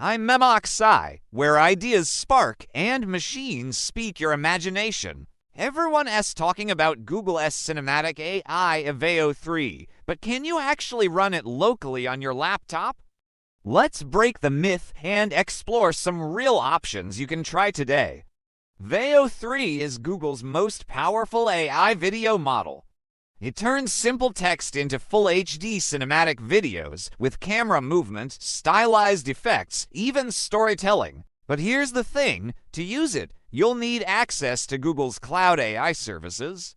I'm MemoxAI, where ideas spark and machines speak your imagination. Everyone's talking about Google's cinematic AI Veo 3, but can you actually run it locally on your laptop? Let's break the myth and explore some real options you can try today. Veo 3 is Google's most powerful AI video model. It turns simple text into full HD cinematic videos with camera movement, stylized effects, even storytelling. But here's the thing, to use it, you'll need access to Google's cloud AI services.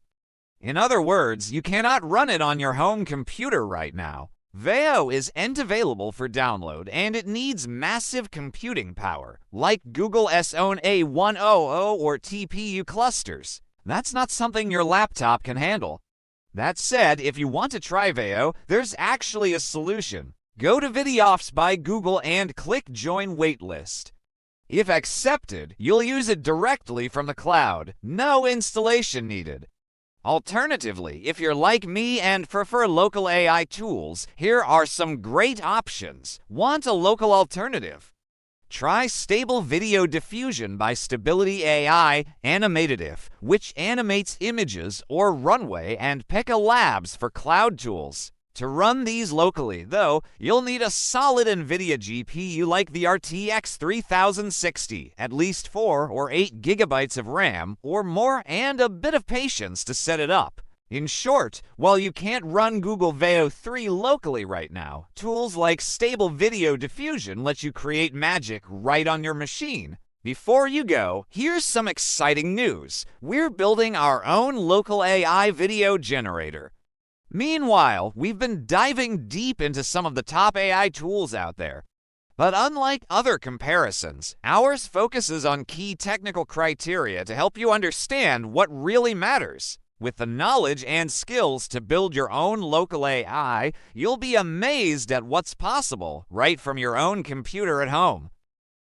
In other words, you cannot run it on your home computer right now. Veo isn't available for download, and it needs massive computing power, like Google's own A100 or TPU clusters. That's not something your laptop can handle. That said, if you want to try Veo, there's actually a solution. Go to Videoffs by Google and click Join Waitlist. If accepted, you'll use it directly from the cloud. No installation needed. Alternatively, if you're like me and prefer local AI tools, here are some great options. Want a local alternative? Try Stable Video Diffusion by Stability AI Animative, which animates images, or Runway and Pekka Labs for cloud tools. To run these locally, though, you'll need a solid NVIDIA GPU like the RTX 3060, at least 4 or 8 gigabytes of RAM or more, and a bit of patience to set it up. In short, while you can't run Google Veo 3 locally right now, tools like Stable Video Diffusion let you create magic right on your machine. Before you go, here's some exciting news. We're building our own local AI video generator. Meanwhile, we've been diving deep into some of the top AI tools out there. But unlike other comparisons, ours focuses on key technical criteria to help you understand what really matters. With the knowledge and skills to build your own local AI, you'll be amazed at what's possible right from your own computer at home.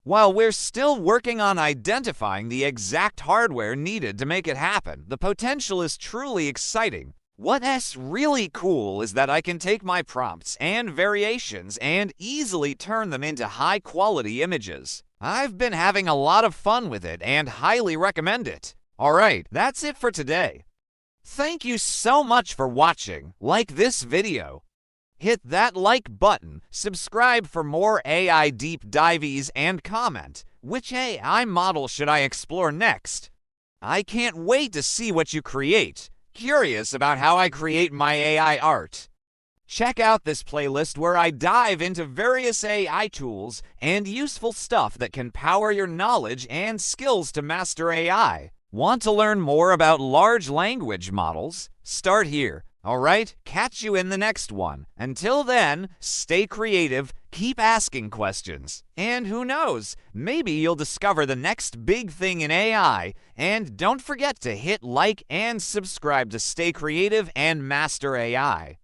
While we're still working on identifying the exact hardware needed to make it happen, the potential is truly exciting. What's really cool is that I can take my prompts and variations and easily turn them into high-quality images. I've been having a lot of fun with it and highly recommend it. Alright, that's it for today. Thank you so much for watching. Like this video. Hit that like button, subscribe for more AI deep dives, and comment, which AI model should I explore next? I can't wait to see what you create. Curious about how I create my AI art. Check out this playlist where I dive into various AI tools and useful stuff that can power your knowledge and skills to master AI. Want to learn more about large language models? Start here. Alright, catch you in the next one. Until then, stay creative, keep asking questions, and who knows, maybe you'll discover the next big thing in AI. And don't forget to hit like and subscribe to stay creative and master AI.